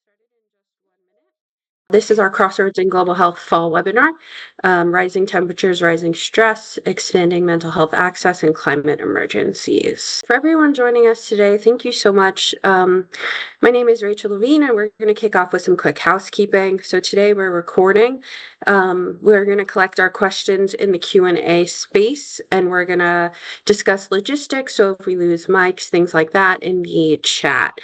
started in just 1 minute. This is our Crossroads in Global Health fall webinar, Rising Temperatures, Rising Stress, Expanding Mental Health Access, and Climate Emergencies. For everyone joining us today, thank you so much. My name is Rachel Levine, and we're going to kick off with some quick housekeeping. So today we're recording. We're going to collect our questions in the Q&A space, and we're going to discuss logistics. So if we lose mics, things like that in the chat.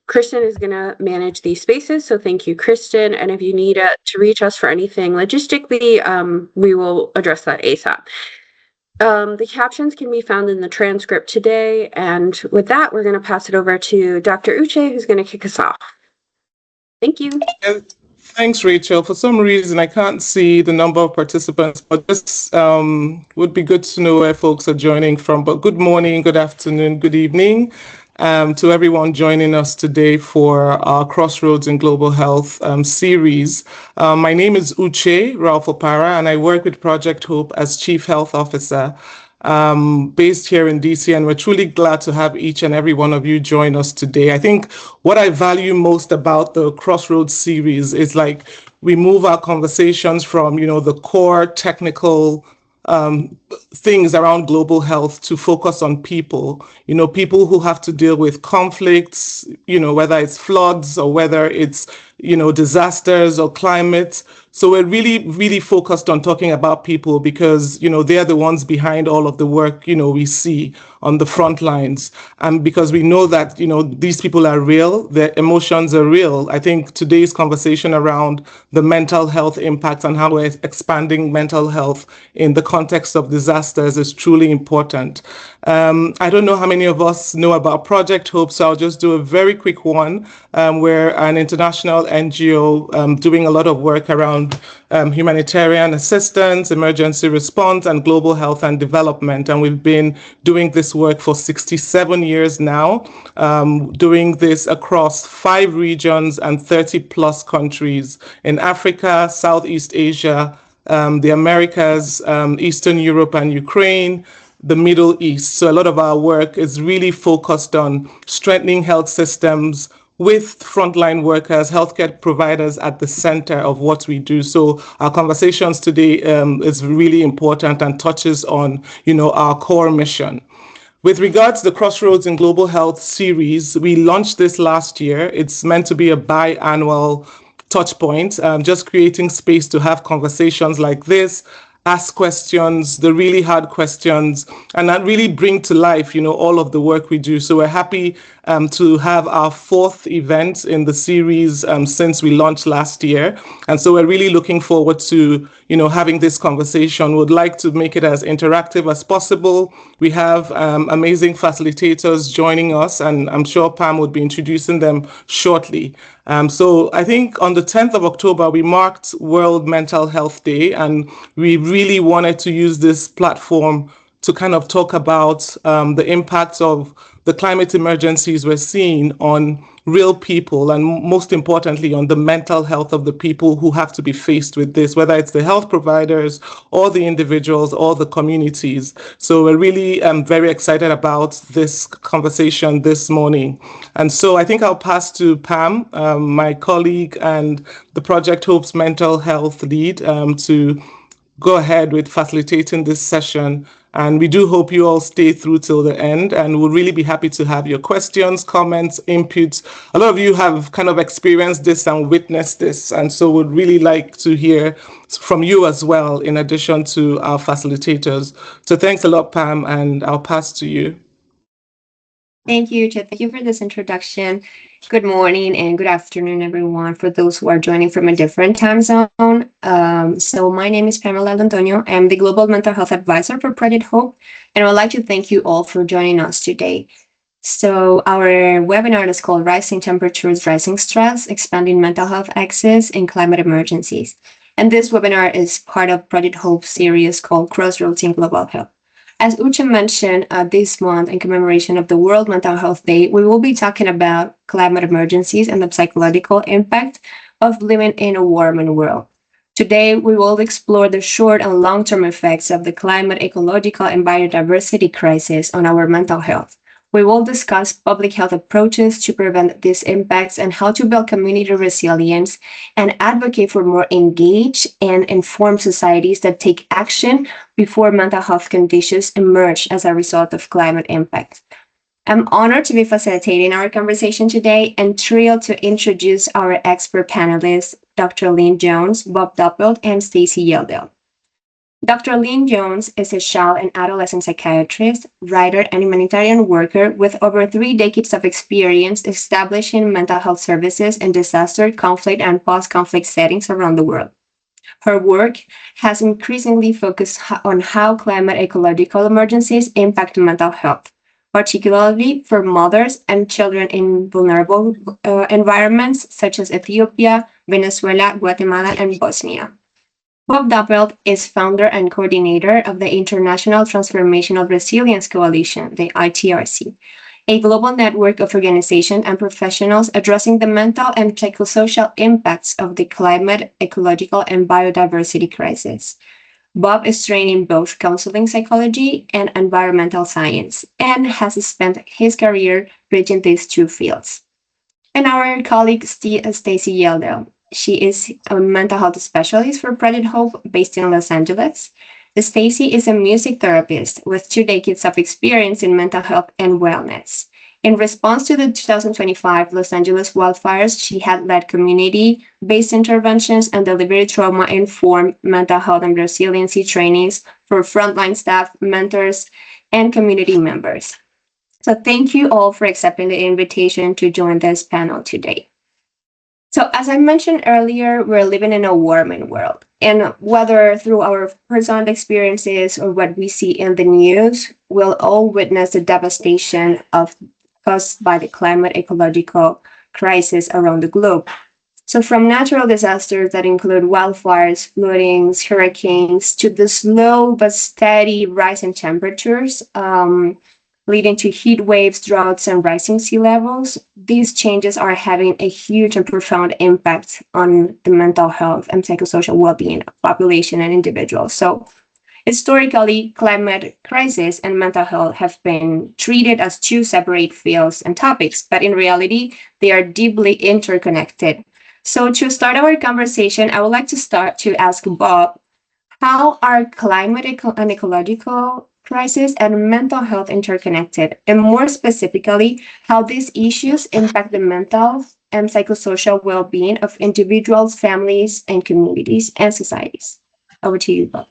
Kristen is going to manage these spaces, so thank you, Kristen. And if you need to reach us for anything logistically, we will address that ASAP. The captions can be found in the transcript today, and with that, we're going to pass it over to Dr. Uche, who's going to kick us off. Thank you. Thanks, Rachel. For some reason, I can't see the number of participants, but this would be good to know where folks are joining from. But good morning, good afternoon, good evening. To everyone joining us today for our Crossroads in Global Health series. My name is Uche Ralph-Opara, and I work with Project Hope as Chief Health Officer based here in DC, and we're truly glad to have each and every one of you join us today. I think what I value most about the Crossroads series is like we move our conversations from, the core technical things around global health to focus on people, people who have to deal with conflicts, whether it's floods or whether it's, disasters or climate. So we're really, really focused on talking about people because, they're the ones behind all of the work, we see on the front lines. And because we know that, these people are real, their emotions are real. I think today's conversation around the mental health impact and how we're expanding mental health in the context of disasters is truly important. I don't know how many of us know about Project Hope, so I'll just do a very quick one. We're an international NGO doing a lot of work around humanitarian assistance, emergency response, and global health and development. And we've been doing this work for 67 years now, doing this across 5 regions and 30 plus countries in Africa, Southeast Asia, the Americas, Eastern Europe and Ukraine, the Middle East. So a lot of our work is really focused on strengthening health systems with frontline workers, healthcare providers at the center of what we do. So our conversations today is really important and touches on, our core mission. With regards to the Crossroads in Global Health series, we launched this last year. It's meant to be a biannual touch point, just creating space to have conversations like this, ask questions, the really hard questions, and that really bring to life, all of the work we do. So we're happy to have our 4th event in the series since we launched last year. And so we're really looking forward to, having this conversation. Would like to make it as interactive as possible. We have amazing facilitators joining us, and I'm sure Pam would be introducing them shortly. So I think on the 10th of October, we marked World Mental Health Day, and we really wanted to use this platform to kind of talk about the impacts of the climate emergencies we're seeing on real people, and most importantly, on the mental health of the people who have to be faced with this, whether it's the health providers or the individuals or the communities. So we're really very excited about this conversation this morning. And so I think I'll pass to Pam, my colleague and the Project Hope's mental health lead, to go ahead with facilitating this session. And we do hope you all stay through till the end, and we'll really be happy to have your questions, comments, inputs. A lot of you have kind of experienced this and witnessed this, and so would really like to hear from you as well, in addition to our facilitators. So thanks a lot, Pam, and I'll pass to you. Thank you, Chet. Thank you for this introduction. Good morning and good afternoon, everyone, for those who are joining from a different time zone. So my name is Pamela Antonio. I'm the Global Mental Health Advisor for Project Hope, and I would like to thank you all for joining us today. So our webinar is called Rising Temperatures, Rising Stress, Expanding Mental Health Access in Climate Emergencies. And this webinar is part of Project Hope's series called Crossroads in Global Health. As Uche mentioned, this month, in commemoration of the World Mental Health Day, we will be talking about climate emergencies and the psychological impact of living in a warming world. Today, we will explore the short and long-term effects of the climate, ecological, and biodiversity crisis on our mental health. We will discuss public health approaches to prevent these impacts and how to build community resilience and advocate for more engaged and informed societies that take action before mental health conditions emerge as a result of climate impact. I'm honored to be facilitating our conversation today and thrilled to introduce our expert panelists, Dr. Lynn Jones, Bob Doppelt, and Stacy Yeldell. Dr. Lynn Jones is a child and adolescent psychiatrist, writer, and humanitarian worker with over 3 decades of experience establishing mental health services in disaster, conflict, and post-conflict settings around the world. Her work has increasingly focused on how climate ecological emergencies impact mental health, particularly for mothers and children in vulnerable environments such as Ethiopia, Venezuela, Guatemala, and Bosnia. Bob Doppelt is founder and coordinator of the International Transformational Resilience Coalition, the ITRC, a global network of organizations and professionals addressing the mental and psychosocial impacts of the climate, ecological, and biodiversity crisis. Bob is trained in both counseling psychology and environmental science and has spent his career bridging these two fields. And our colleague Stacy Yeldell. She is a mental health specialist for Project Hope based in Los Angeles. Stacy is a music therapist with 2 decades of experience in mental health and wellness. In response to the 2025 Los Angeles wildfires, she had led community-based interventions and delivered trauma-informed mental health and resiliency trainings for frontline staff, mentors, and community members. So thank you all for accepting the invitation to join this panel today. So as I mentioned earlier, we're living in a warming world. And whether through our personal experiences or what we see in the news, we'll all witness the devastation caused by the climate ecological crisis around the globe. So from natural disasters that include wildfires, floodings, hurricanes, to the slow but steady rise in temperatures, leading to heat waves, droughts, and rising sea levels, these changes are having a huge and profound impact on the mental health and psychosocial well-being of population and individuals. So historically, climate crisis and mental health have been treated as 2 separate fields and topics, but in reality, they are deeply interconnected. So to start our conversation, I would like to ask Bob, how are climate and ecological crisis and mental health interconnected, and more specifically, how these issues impact the mental and psychosocial well-being of individuals, families, and communities and societies? Over to you, Bob.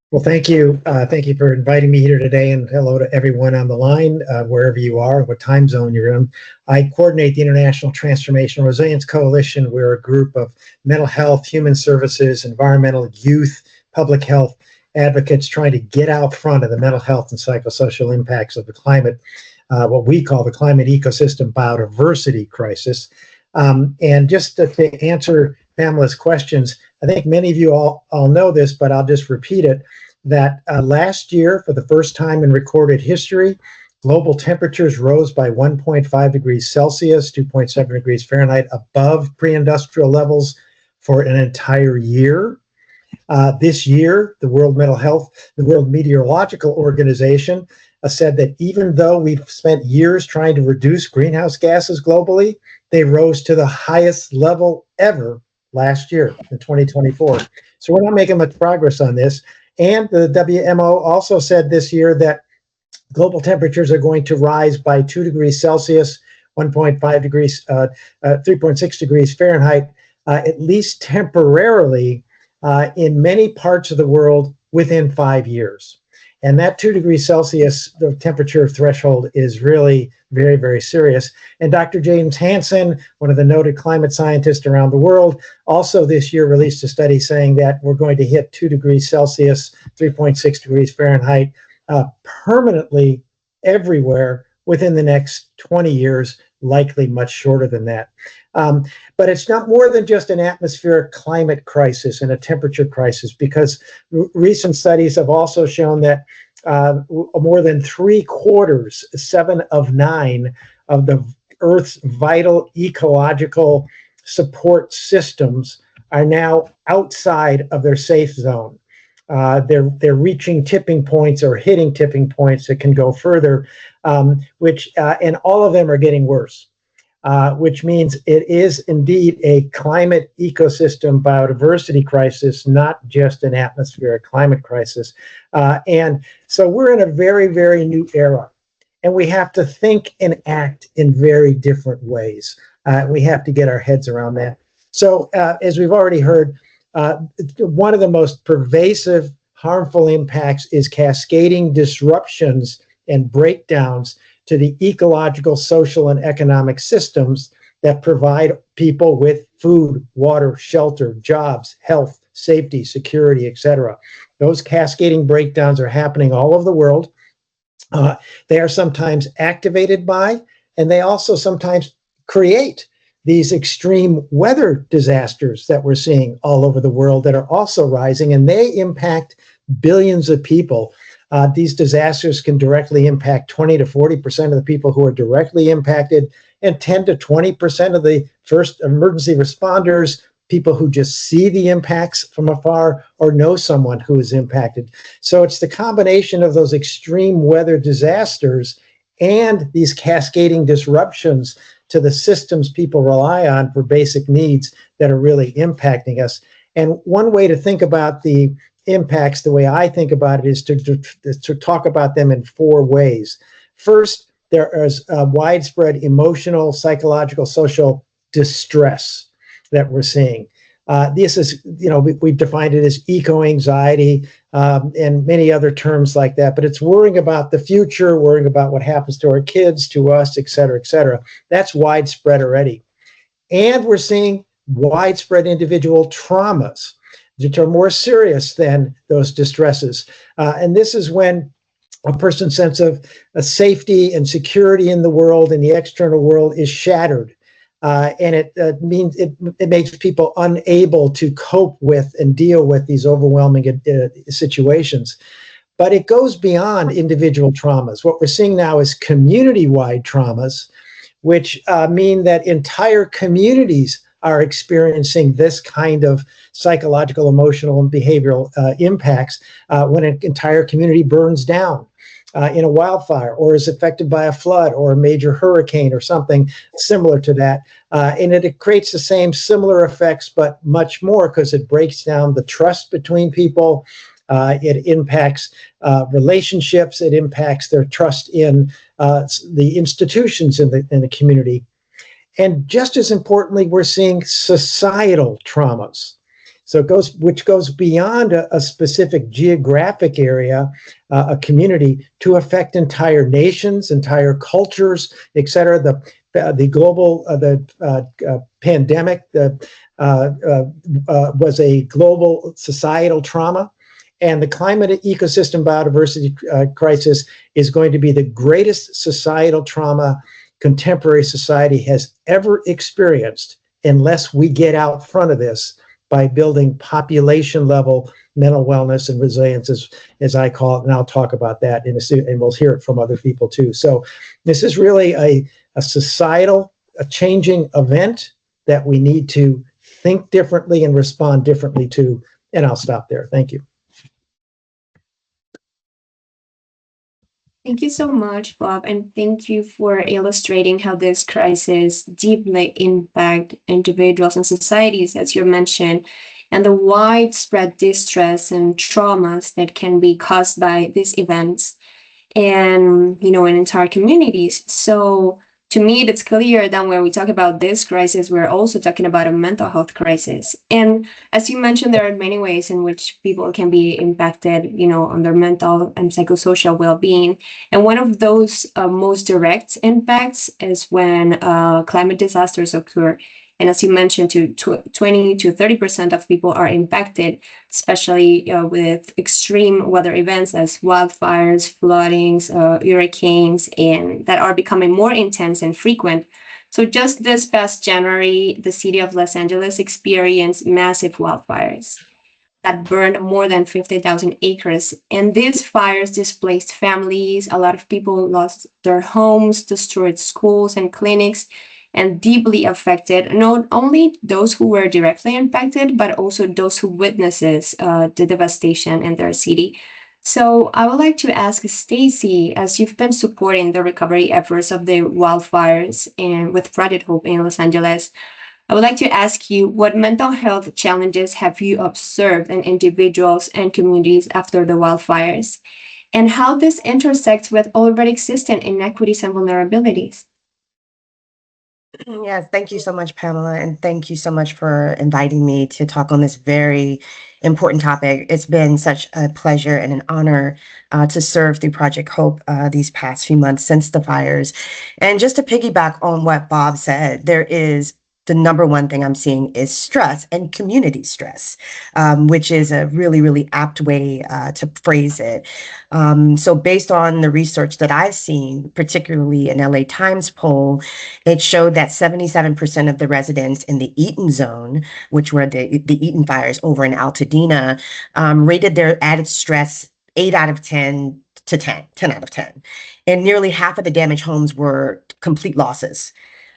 Well, thank you. Thank you for inviting me here today, and hello to everyone on the line, wherever you are, what time zone you're in. I coordinate the International Transformational Resilience Coalition. We're a group of mental health, human services, environmental, youth, public health advocates trying to get out front of the mental health and psychosocial impacts of the climate, what we call the climate ecosystem biodiversity crisis. And just to answer Pamela's questions, I think many of you all know this, but I'll just repeat it, that last year, for the first time in recorded history, global temperatures rose by 1.5 degrees Celsius, 2.7 degrees Fahrenheit above pre-industrial levels for an entire year. This year, the World Meteorological Organization said that even though we've spent years trying to reduce greenhouse gases globally, they rose to the highest level ever last year in 2024. So we're not making much progress on this. And the WMO also said this year that global temperatures are going to rise by 2 degrees Celsius, 1.5 degrees, 3.6 degrees Fahrenheit, at least temporarily, in many parts of the world within 5 years. And that 2 degrees Celsius, the temperature threshold, is really very, very serious. And Dr. James Hansen, one of the noted climate scientists around the world, also this year released a study saying that we're going to hit 2 degrees Celsius, 3.6 degrees Fahrenheit, permanently everywhere within the next 20 years, likely much shorter than that. But it's not more than just an atmospheric climate crisis and a temperature crisis, because recent studies have also shown that more than 3/4, 7 of 9 of the Earth's vital ecological support systems are now outside of their safe zone. They're reaching tipping points or hitting tipping points that can go further, and all of them are getting worse. Which means it is indeed a climate ecosystem biodiversity crisis, not just an atmospheric climate crisis. And so we're in a very, very new era, and we have to think and act in very different ways. We have to get our heads around that. So as we've already heard, one of the most pervasive harmful impacts is cascading disruptions and breakdowns to the ecological, social, and economic systems that provide people with food, water, shelter, jobs, health, safety, security, etc. Those cascading breakdowns are happening all over the world. They are sometimes activated by, and they also sometimes create these extreme weather disasters that we're seeing all over the world that are also rising, and they impact billions of people. These disasters can directly impact 20 to 40% of the people who are directly impacted, and 10 to 20% of the first emergency responders, people who just see the impacts from afar or know someone who is impacted. So it's the combination of those extreme weather disasters and these cascading disruptions to the systems people rely on for basic needs that are really impacting us. And one way to think about the impacts, the way I think about it, is to talk about them in four ways. First, there is widespread emotional, psychological, social distress that we're seeing. This is, we've defined it as eco-anxiety and many other terms like that, but it's worrying about the future, worrying about what happens to our kids, to us, et cetera, et cetera. That's widespread already. And we're seeing widespread individual traumas that are more serious than those distresses. And this is when a person's sense of safety and security in the world and the external world is shattered. And it means it makes people unable to cope with and deal with these overwhelming situations. But it goes beyond individual traumas. What we're seeing now is community-wide traumas, which mean that entire communities are experiencing this kind of psychological, emotional, and behavioral impacts when an entire community burns down in a wildfire, or is affected by a flood or a major hurricane or something similar to that. And it creates the same similar effects, but much more, because it breaks down the trust between people. It impacts relationships. It impacts their trust in the institutions in the community. And just as importantly, we're seeing societal traumas. So which goes beyond a specific geographic area, a community, to affect entire nations, entire cultures, et cetera. The global pandemic was a global societal trauma. And the climate ecosystem biodiversity crisis is going to be the greatest societal trauma contemporary society has ever experienced, unless we get out front of this by building population level mental wellness and resilience, as I call it. And I'll talk about that and we'll hear it from other people too. So this is really a societal, a changing event that we need to think differently and respond differently to. And I'll stop there. Thank you. Thank you so much, Bob, and thank you for illustrating how this crisis deeply impacts individuals and societies, as you mentioned, and the widespread distress and traumas that can be caused by these events and, in entire communities. So to me, it's clear that when we talk about this crisis, we're also talking about a mental health crisis. And as you mentioned, there are many ways in which people can be impacted, on their mental and psychosocial well-being. And one of those most direct impacts is when climate disasters occur. And as you mentioned, 20 to 30% of people are impacted, especially with extreme weather events as wildfires, floodings, hurricanes, and that are becoming more intense and frequent. So just this past January, the city of Los Angeles experienced massive wildfires that burned more than 50,000 acres. And these fires displaced families. A lot of people lost their homes, destroyed schools and clinics, and deeply affected not only those who were directly impacted, but also those who witnesses the devastation in their city. So I would like to ask Stacy, as you've been supporting the recovery efforts of the wildfires and with Project Hope in Los Angeles, I would like to ask you, what mental health challenges have you observed in individuals and communities after the wildfires, and how this intersects with already existing inequities and vulnerabilities? Yes, thank you so much, Pamela, and thank you so much for inviting me to talk on this very important topic. It's been such a pleasure and an honor to serve through Project Hope these past few months since the fires. And just to piggyback on what Bob said, there is the number one thing I'm seeing is stress and community stress, which is a really, really apt way to phrase it. So based on the research that I've seen, particularly an LA Times poll, it showed that 77% of the residents in the Eaton zone, which were the Eaton fires over in Altadena, rated their added stress 8 out of 10 to 10 out of 10. And nearly half of the damaged homes were complete losses.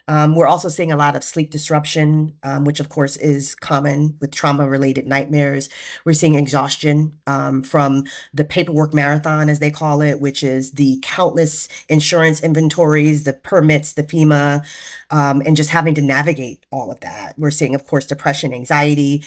We're also seeing a lot of sleep disruption, which of course is common with trauma-related nightmares. We're seeing exhaustion from the paperwork marathon, as they call it, which is the countless insurance inventories, the permits, the FEMA, and just having to navigate all of that. We're seeing, of course, depression, anxiety,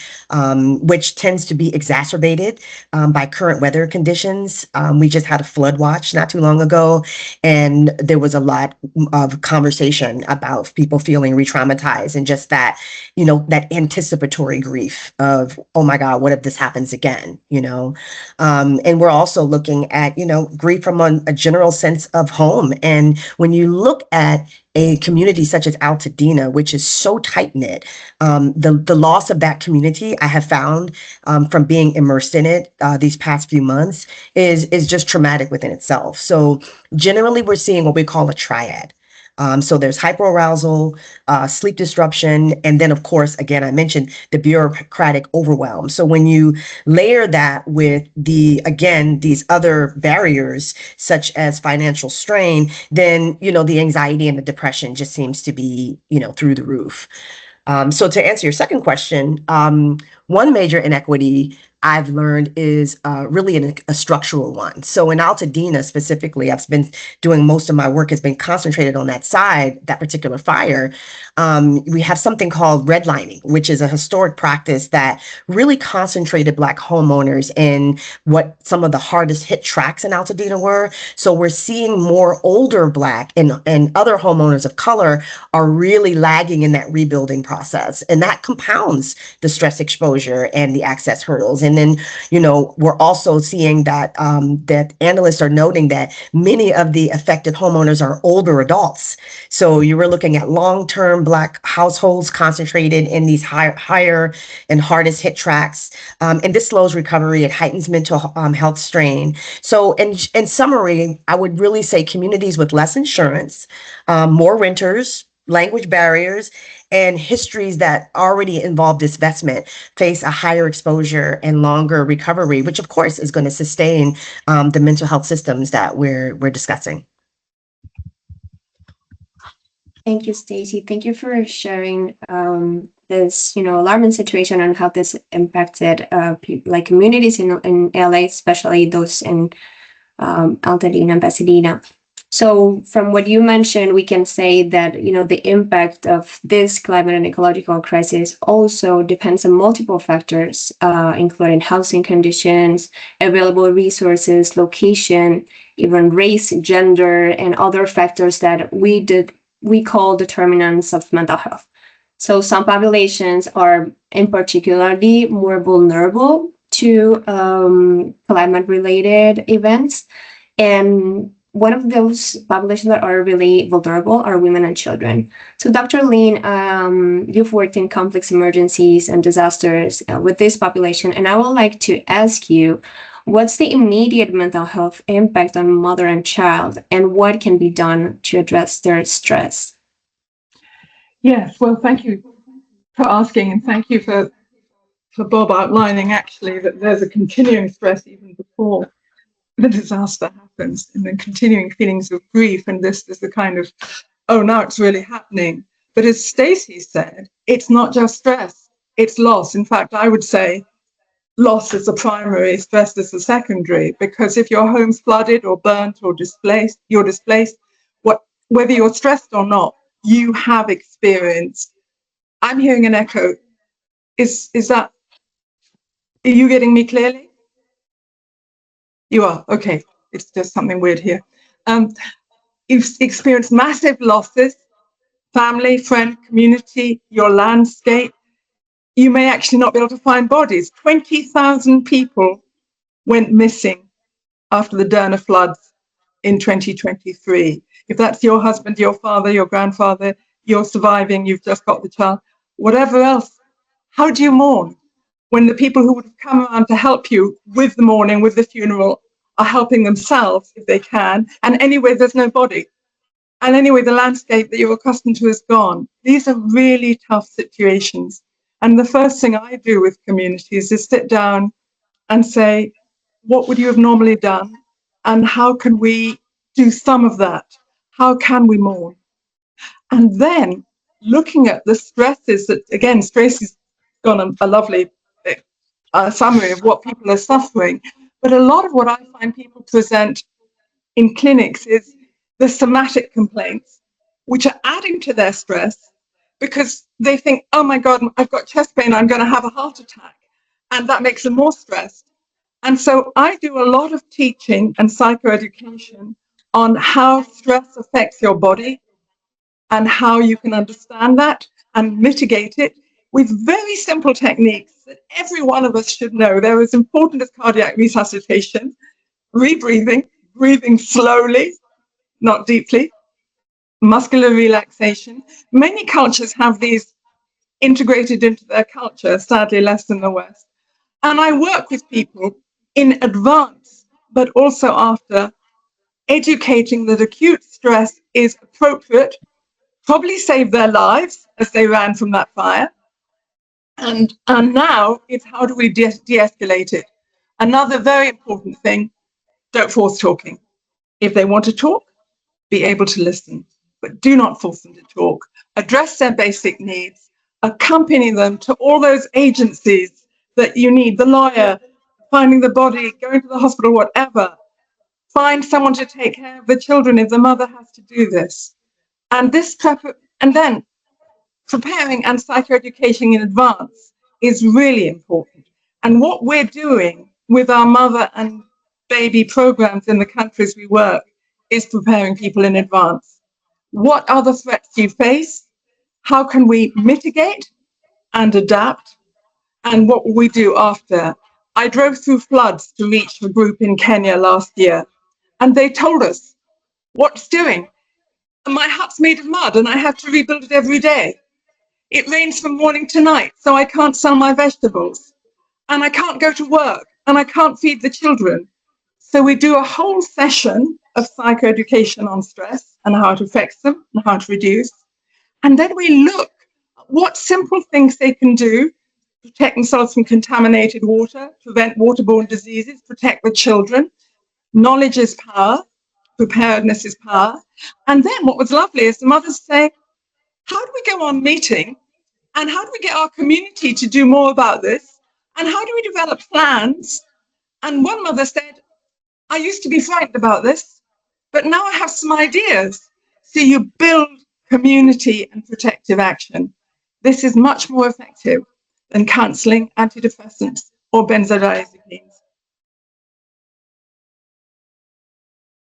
which tends to be exacerbated by current weather conditions. We just had a flood watch not too long ago, and there was a lot of conversation about people feeling re-traumatized and just that, that anticipatory grief of, oh my God, what if this happens again, And we're also looking at, grief from a general sense of home. And when you look at a community such as Altadena, which is so tight-knit, the loss of that community, I have found from being immersed in it these past few months is just traumatic within itself. So generally, we're seeing what we call a triad. So there's hyperarousal, sleep disruption, and then, of course, again, I mentioned the bureaucratic overwhelm. So when you layer that with these other barriers, such as financial strain, then, the anxiety and the depression just seems to be, through the roof. So to answer your second question, one major inequity I've learned is really a structural one. So in Altadena specifically, I've been doing most of my work has been concentrated on that side, that particular fire. We have something called redlining, which is a historic practice that really concentrated Black homeowners in what some of the hardest hit tracts in Altadena were. So we're seeing more older Black and other homeowners of color are really lagging in that rebuilding process. And that compounds the stress exposure and the access hurdles. And then, we're also seeing that that analysts are noting that many of the affected homeowners are older adults. So you were looking at long-term Black households concentrated in these higher and hardest hit tracts. And this slows recovery. It heightens mental health strain. So in summary, I would really say communities with less insurance, more renters, language barriers, and histories that already involve divestment face a higher exposure and longer recovery, which of course is going to sustain the mental health systems that we're discussing. Thank you, Stacy. Thank you for sharing this, alarming situation and how this impacted communities in LA, especially those in Altadena and Pasadena. So from what you mentioned, we can say that, the impact of this climate and ecological crisis also depends on multiple factors, including housing conditions, available resources, location, even race, gender, and other factors that we call determinants of mental health. So some populations are in particularly more vulnerable to climate-related events. And one of those populations that are really vulnerable are women and children. So Dr. Lin, you've worked in complex emergencies and disasters with this population, and I would like to ask you, what's the immediate mental health impact on mother and child, and what can be done to address their stress? Yes, well, thank you for asking, and thank you for Bob outlining actually that there's a continuing stress even before the disaster happens, and then continuing feelings of grief. And this is the kind of, oh, now it's really happening. But as Stacey said, it's not just stress, it's loss. In fact, I would say loss is the primary, stress is the secondary, because if your home's flooded or burnt or displaced, whether you're stressed or not, you have experienced. I'm hearing an echo. Are you getting me clearly? You are, okay. It's just something weird here. You've experienced massive losses, family, friend, community, your landscape. You may actually not be able to find bodies. 20,000 people went missing after the Derna floods in 2023. If that's your husband, your father, your grandfather, you're surviving, you've just got the child, whatever else, how do you mourn when the people who would have come around to help you with the mourning, with the funeral, are helping themselves if they can, and anyway, there's no body. And anyway, the landscape that you're accustomed to is gone. These are really tough situations. And the first thing I do with communities is sit down and say, what would you have normally done? And how can we do some of that? How can we mourn? And then looking at the stresses that, again, Tracy's gone a lovely summary of what people are suffering. But a lot of what I find people present in clinics is the somatic complaints, which are adding to their stress because they think, oh my God, I've got chest pain, I'm going to have a heart attack. And that makes them more stressed. And so I do a lot of teaching and psychoeducation on how stress affects your body and how you can understand that and mitigate it with very simple techniques that every one of us should know. They're as important as cardiac resuscitation, rebreathing, breathing slowly, not deeply, muscular relaxation. Many cultures have these integrated into their culture, sadly less in the West. And I work with people in advance, but also after, educating that acute stress is appropriate, probably saved their lives as they ran from that fire. And now it's how do we de-escalate it? Another very important thing, don't force talking. If they want to talk, be able to listen, but do not force them to talk. Address their basic needs, accompany them to all those agencies that you need, the lawyer, finding the body, going to the hospital, whatever. Find someone to take care of the children if the mother has to do this. And then preparing and psychoeducation in advance is really important. And what we're doing with our mother and baby programs in the countries we work is preparing people in advance. What are the threats you face? How can we mitigate and adapt? And what will we do after? I drove through floods to reach a group in Kenya last year, and they told us what's doing. My hut's made of mud and I have to rebuild it every day. It rains from morning to night, so I can't sell my vegetables. And I can't go to work and I can't feed the children. So we do a whole session of psychoeducation on stress and how it affects them and how to reduce. And then we look at what simple things they can do, protect themselves from contaminated water, prevent waterborne diseases, protect the children. Knowledge is power, preparedness is power. And then what was lovely is the mothers say, how do we go on meeting and how do we get our community to do more about this? And how do we develop plans? And one mother said, I used to be frightened about this, but now I have some ideas. So you build community and protective action. This is much more effective than counseling, antidepressants, or benzodiazepines.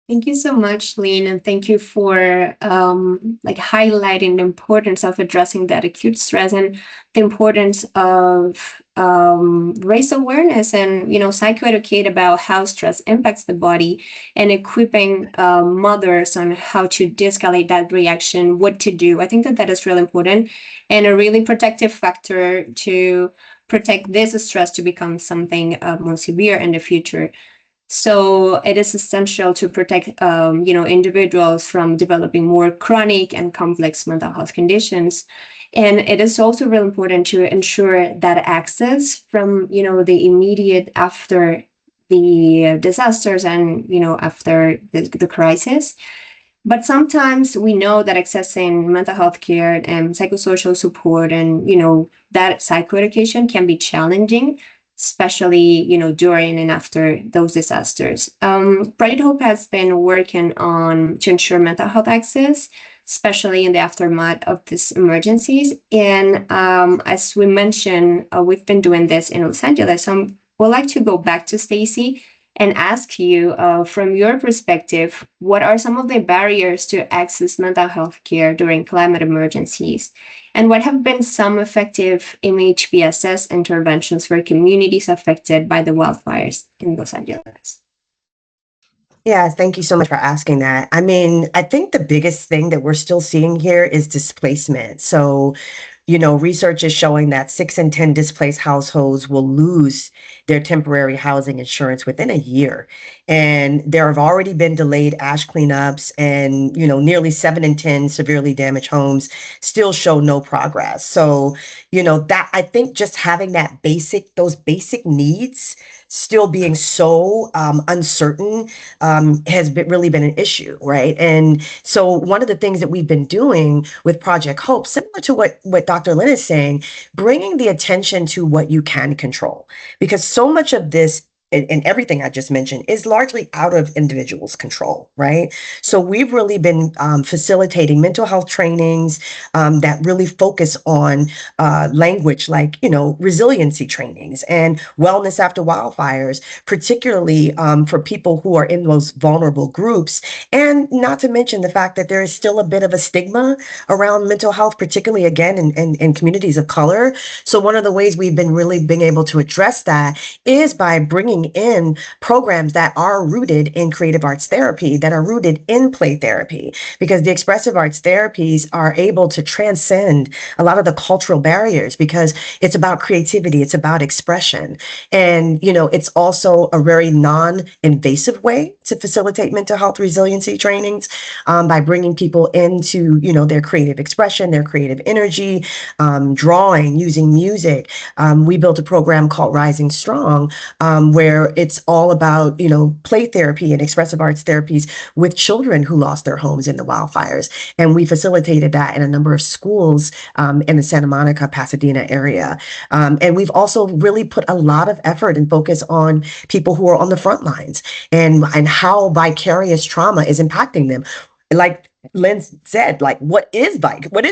Thank you so much, Lynn, and thank you for highlighting the importance of addressing that acute stress and the importance of raise awareness and psychoeducate about how stress impacts the body and equipping mothers on how to de-escalate that reaction, what to do. I think that is really important and a really protective factor to protect this stress to become something more severe in the future. So it is essential to protect, individuals from developing more chronic and complex mental health conditions. And it is also really important to ensure that access from, the immediate after the disasters and, after the crisis, But sometimes we know that accessing mental health care and psychosocial support and, that psychoeducation can be challenging, especially, during and after those disasters. Project Hope has been working on to ensure mental health access, especially in the aftermath of these emergencies. And as we mentioned, we've been doing this in Los Angeles. So I would like to go back to Stacy and ask you, from your perspective, what are some of the barriers to access mental health care during climate emergencies? And what have been some effective MHPSS interventions for communities affected by the wildfires in Los Angeles? Yeah, thank you so much for asking that. I mean, I think the biggest thing that we're still seeing here is displacement. So, research is showing that 6 in 10 displaced households will lose their temporary housing insurance within a year. And there have already been delayed ash cleanups, and, nearly 7 in 10 severely damaged homes still show no progress. So, that I think just having those basic needs still being so uncertain has really been an issue, right? And so one of the things that we've been doing with Project Hope, similar to what Dr. Lynn is saying, bringing the attention to what you can control, because so much of this and everything I just mentioned is largely out of individuals' control, right? So we've really been facilitating mental health trainings that really focus on language like, resiliency trainings and wellness after wildfires, particularly for people who are in those vulnerable groups. And not to mention the fact that there is still a bit of a stigma around mental health, particularly again in communities of color. So one of the ways we've been really being able to address that is by bringing in programs that are rooted in creative arts therapy, that are rooted in play therapy, because the expressive arts therapies are able to transcend a lot of the cultural barriers, because it's about creativity, it's about expression. And, it's also a very non-invasive way to facilitate mental health resiliency trainings by bringing people into, their creative expression, their creative energy, drawing, using music. We built a program called Rising Strong, where it's all about, play therapy and expressive arts therapies with children who lost their homes in the wildfires. And we facilitated that in a number of schools in the Santa Monica, Pasadena area. And we've also really put a lot of effort and focus on people who are on the front lines and how vicarious trauma is impacting them. Like Lynn said, what is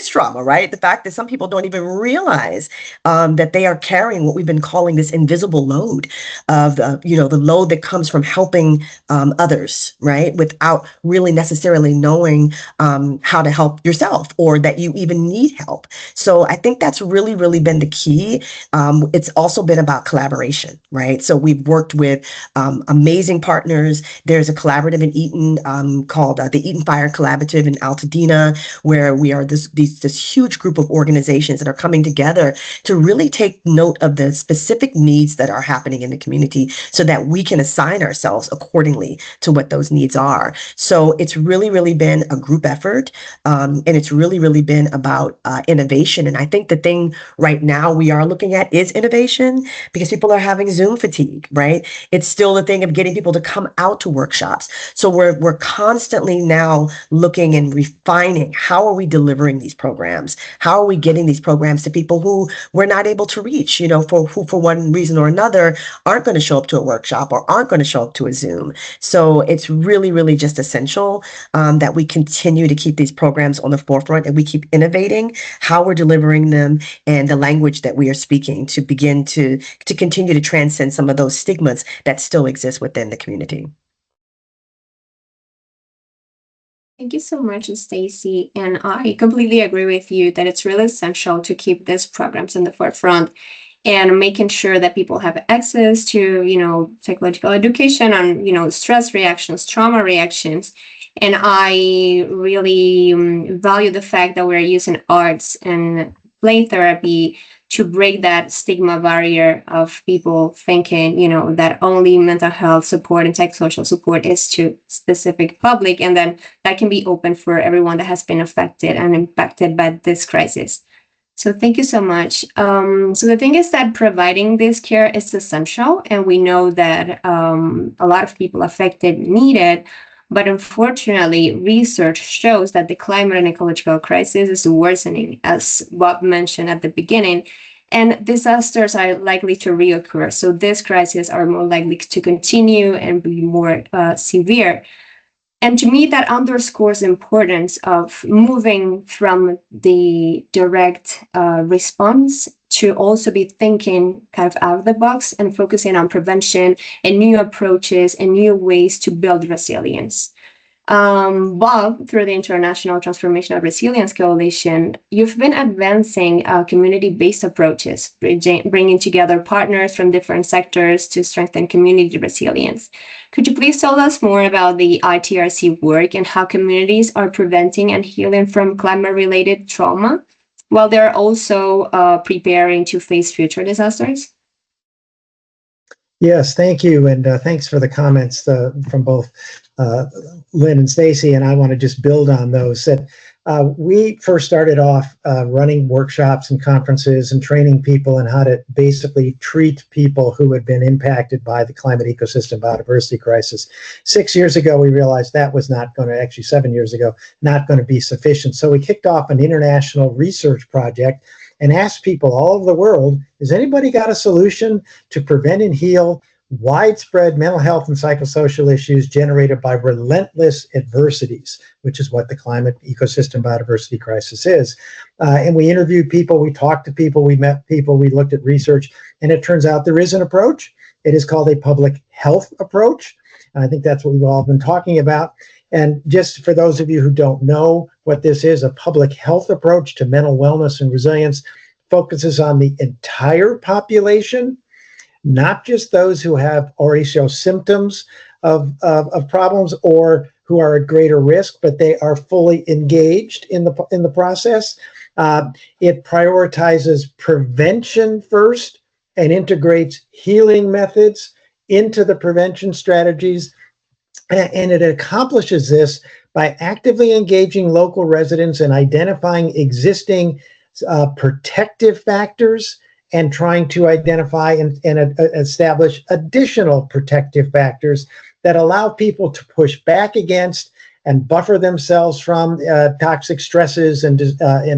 trauma, right? The fact that some people don't even realize that they are carrying what we've been calling this invisible load of, the load that comes from helping others, right? Without really necessarily knowing how to help yourself or that you even need help. So I think that's really, really been the key. It's also been about collaboration, right? So we've worked with amazing partners. There's a collaborative in Eaton called the Eaton Fire Collaborative in Altadena, where we are this huge group of organizations that are coming together to really take note of the specific needs that are happening in the community so that we can assign ourselves accordingly to what those needs are. So it's really, really been a group effort, and it's really, really been about innovation. And I think the thing right now we are looking at is innovation, because people are having Zoom fatigue, right? It's still the thing of getting people to come out to workshops. So we're constantly now looking and refining, how are we delivering these programs? How are we getting these programs to people who we're not able to reach, who for one reason or another aren't going to show up to a workshop or aren't going to show up to a Zoom. So it's really, really just essential that we continue to keep these programs on the forefront and we keep innovating how we're delivering them and the language that we are speaking to begin to continue to transcend some of those stigmas that still exist within the community. Thank you so much, Stacy. And I completely agree with you that it's really essential to keep these programs in the forefront and making sure that people have access to, psychological education on, stress reactions, trauma reactions. And I really value the fact that we're using arts and play therapy to break that stigma barrier of people thinking, that only mental health support and psychosocial support is to specific public, and then that can be open for everyone that has been affected and impacted by this crisis. So thank you so much. So the thing is that providing this care is essential, and we know that a lot of people affected need it, But unfortunately, research shows that the climate and ecological crisis is worsening, as Bob mentioned at the beginning, and disasters are likely to reoccur. So these crises are more likely to continue and be more severe. And to me, that underscores the importance of moving from the direct response to also be thinking kind of out of the box and focusing on prevention and new approaches and new ways to build resilience. Bob, through the International Transformational Resilience Coalition, you've been advancing community-based approaches, bringing together partners from different sectors to strengthen community resilience. Could you please tell us more about the ITRC work and how communities are preventing and healing from climate-related trauma, while they're also preparing to face future disasters? Yes, thank you. And thanks for the comments from both Lynn and Stacy. And I want to just build on those. That we first started off running workshops and conferences and training people in how to basically treat people who had been impacted by the climate ecosystem biodiversity crisis. 6 years ago, we realized that was not going to, actually 7 years ago, not going to be sufficient. So we kicked off an international research project and asked people all over the world, has anybody got a solution to prevent and heal widespread mental health and psychosocial issues generated by relentless adversities, which is what the climate ecosystem biodiversity crisis is. And we interviewed people, we talked to people, we met people, we looked at research, and it turns out there is an approach. It is called a public health approach. I think that's what we've all been talking about. And just for those of you who don't know what this is, a public health approach to mental wellness and resilience focuses on the entire population, not just those who have already show symptoms of problems or who are at greater risk, but they are fully engaged in the process. It prioritizes prevention first and integrates healing methods into the prevention strategies. And it accomplishes this by actively engaging local residents and identifying existing protective factors and trying to identify and establish additional protective factors that allow people to push back against and buffer themselves from toxic stresses and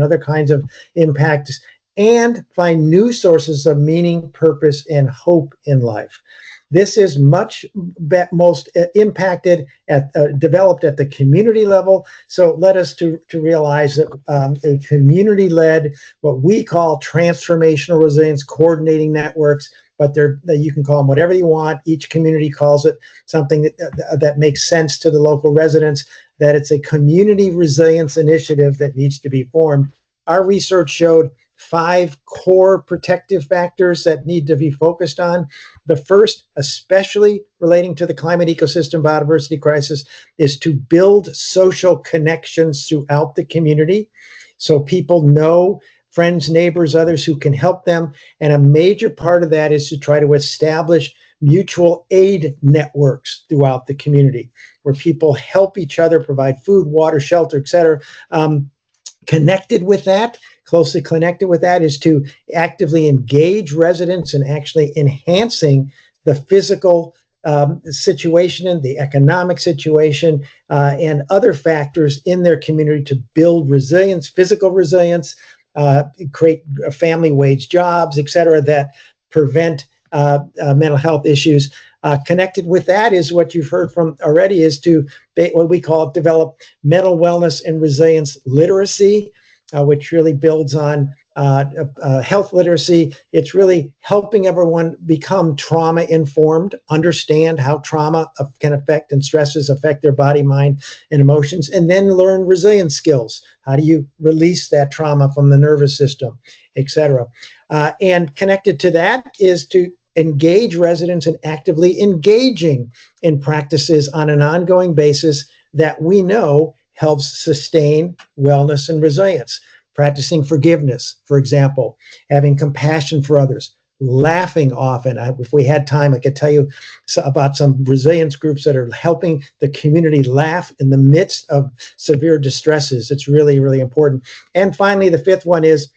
other kinds of impacts, and find new sources of meaning, purpose, and hope in life. This is most impacted developed at the community level. So led us to realize that a community-led, what we call transformational resilience coordinating networks, but you can call them whatever you want. Each community calls it something that makes sense to the local residents, that it's a community resilience initiative that needs to be formed. Our research showed 5 core protective factors that need to be focused on. The first, especially relating to the climate ecosystem biodiversity crisis, is to build social connections throughout the community so people know friends, neighbors, others who can help them. And a major part of that is to try to establish mutual aid networks throughout the community where people help each other, provide food, water, shelter, etc. Closely connected with that is to actively engage residents in actually enhancing the physical situation and the economic situation and other factors in their community to build resilience, physical resilience, create family wage jobs, et cetera, that prevent mental health issues. Connected with that is what you've heard from already, is to what we call develop mental wellness and resilience literacy, which really builds on health literacy. It's really helping everyone become trauma informed, understand how trauma can affect and stresses affect their body, mind, and emotions, and then learn resilience skills. How do you release that trauma from the nervous system, etc. And connected to that is to engage residents in actively engaging in practices on an ongoing basis that we know helps sustain wellness and resilience. Practicing forgiveness, for example, having compassion for others, laughing often. If we had time, I could tell you about some resilience groups that are helping the community laugh in the midst of severe distresses. It's really, really important. And finally, the fifth one is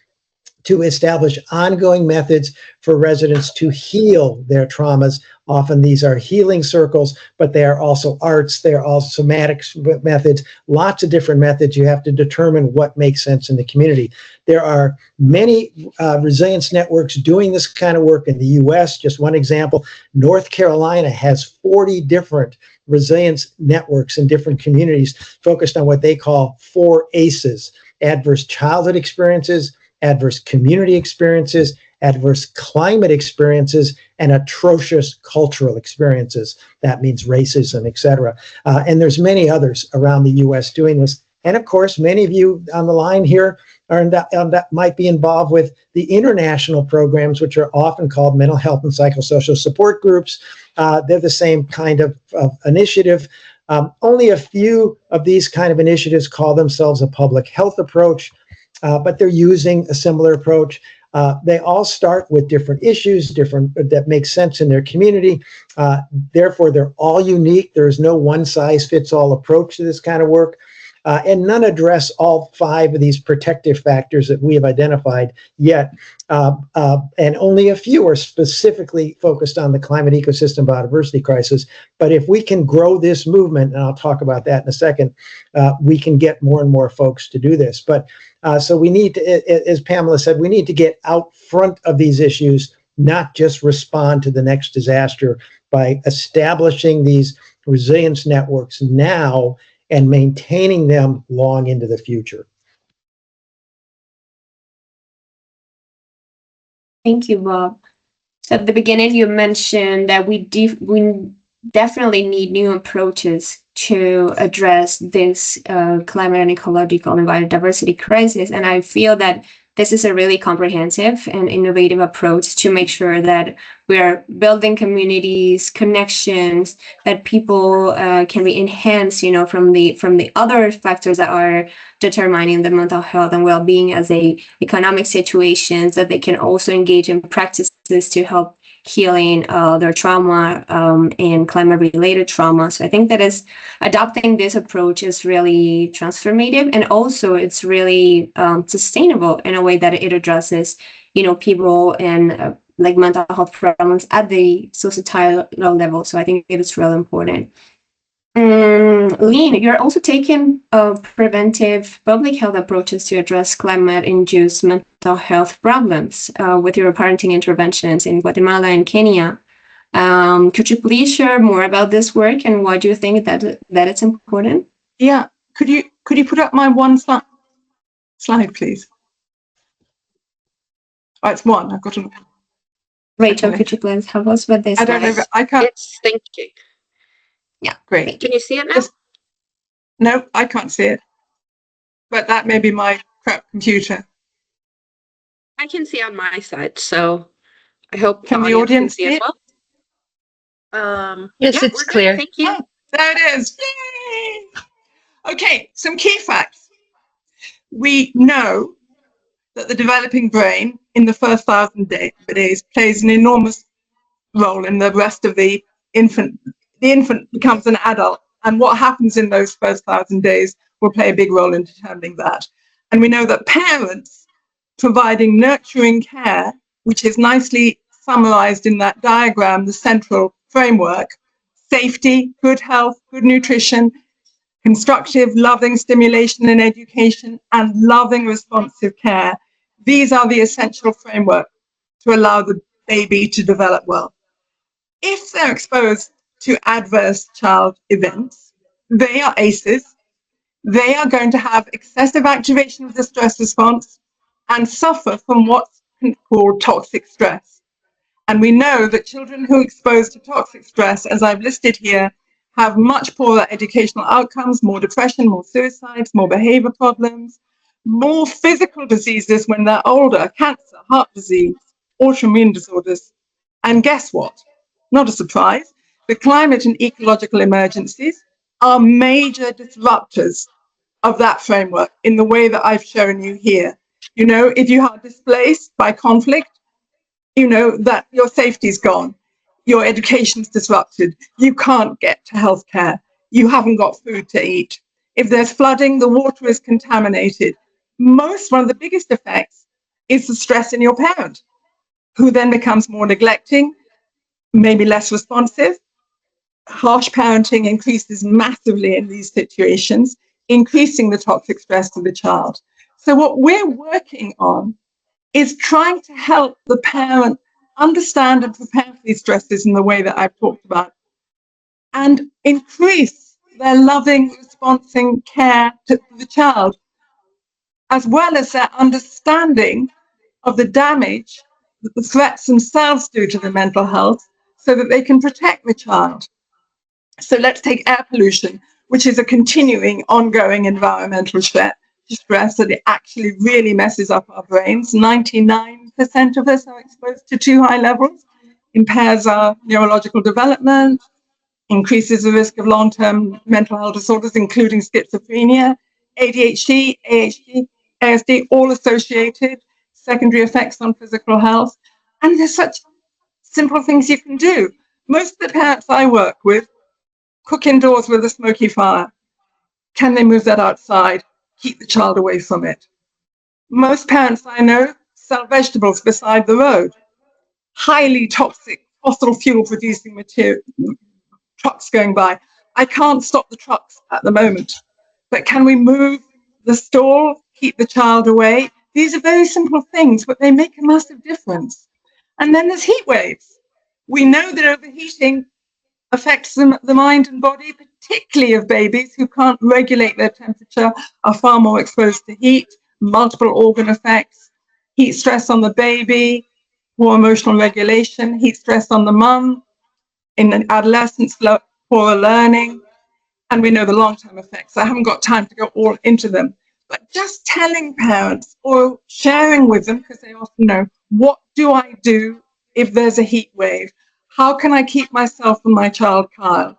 to establish ongoing methods for residents to heal their traumas. Often these are healing circles, but they are also arts, they are also somatic methods, lots of different methods. You have to determine what makes sense in the community. There are many resilience networks doing this kind of work in the US. Just one example, North Carolina has 40 different resilience networks in different communities focused on what they call 4 ACEs: adverse childhood experiences, adverse community experiences, adverse climate experiences, and atrocious cultural experiences. That means racism, etc. And there's many others around the U.S. doing this. And of course, many of you on the line here are that might be involved with the international programs, which are often called mental health and psychosocial support groups. They're the same kind of initiative. Only a few of these kind of initiatives call themselves a public health approach, but they're using a similar approach. They all start with different issues, that make sense in their community. Therefore, they're all unique. There's no one-size-fits-all approach to this kind of work. And none address all 5 of these protective factors that we have identified yet. And only a few are specifically focused on the climate ecosystem biodiversity crisis. But if we can grow this movement, and I'll talk about that in a second, we can get more and more folks to do this. But so we need to, as Pamela said, we need to get out front of these issues, not just respond to the next disaster by establishing these resilience networks now and maintaining them long into the future. Thank you, Bob. So at the beginning, you mentioned that we definitely need new approaches to address this climate and ecological and biodiversity crisis. And I feel that this is a really comprehensive and innovative approach to make sure that we are building communities, connections, that people can be enhanced, from the other factors that are determining the mental health and well-being as economic situations, that they can also engage in practices to help healing their trauma and climate-related trauma. So I think that is adopting this approach is really transformative, and also it's really sustainable in a way that it addresses, people and like mental health problems at the societal level. So I think it is really important. Lean, you're also taking preventive public health approaches to address climate-induced mental health problems with your parenting interventions in Guatemala and Kenya. Could you please share more about this work and why do you think that it's important? Yeah, could you put up my one slide, please? Oh, it's one. I've got another. Rachel, could you please help us with this? I don't know. I can't. It's thinking. Yeah, great. Can you see it now? No, I can't see it. But that may be my crap computer. I can see on my side, so I hope Can the audience can see see as well. Yes, yeah, it's we're good. clear. Thank you. Oh, there it is. Yay! Okay, some key facts. We know that the developing brain in the first 1,000 days plays an enormous role in the rest of the infant. The infant becomes an adult, and what happens in those first 1,000 days will play a big role in determining that. And we know that parents providing nurturing care, which is nicely summarized in that diagram, the central framework, safety, good health, good nutrition, constructive, loving stimulation and education, and loving responsive care. These are the essential framework to allow the baby to develop well. If they're exposed to adverse child events, they are ACEs. They are going to have excessive activation of the stress response and suffer from what's called toxic stress. And we know that children who are exposed to toxic stress, as I've listed here, have much poorer educational outcomes, more depression, more suicides, more behavior problems, more physical diseases when they're older, cancer, heart disease, autoimmune disorders. And guess what? Not a surprise, the climate and ecological emergencies are major disruptors of that framework in the way that I've shown you here. If you are displaced by conflict, that your safety's gone, your education's disrupted, you can't get to healthcare, you haven't got food to eat. If there's flooding, the water is contaminated. One of the biggest effects is the stress in your parent, who then becomes more neglecting, maybe less responsive. Harsh parenting increases massively in these situations, increasing the toxic stress to the child. So what we're working on is trying to help the parent understand and prepare for these stresses in the way that I've talked about, and increase their loving, responding care to the child, as well as their understanding of the damage that the threats themselves do to the mental health, so that they can protect the child. So let's take air pollution, which is a continuing, ongoing environmental stress that it actually really messes up our brains. 99% of us are exposed to too high levels, impairs our neurological development, increases the risk of long-term mental health disorders, including schizophrenia, ADHD, ASD, all associated, secondary effects on physical health. And there's such simple things you can do. Most of the parents I work with cook indoors with a smoky fire. Can they move that outside? Keep the child away from it. Most parents I know sell vegetables beside the road. Highly toxic fossil fuel producing material, trucks going by. I can't stop the trucks at the moment, but can we move the stall, keep the child away? These are very simple things, but they make a massive difference. And then there's heat waves. We know that overheating affects the mind and body, particularly of babies who can't regulate their temperature, are far more exposed to heat, multiple organ effects, heat stress on the baby, poor emotional regulation, heat stress on the mum, in adolescence, poor learning, and we know the long-term effects. I haven't got time to go all into them, but just telling parents or sharing with them, because they often know, what do I do if there's a heat wave? How can I keep myself and my child calm?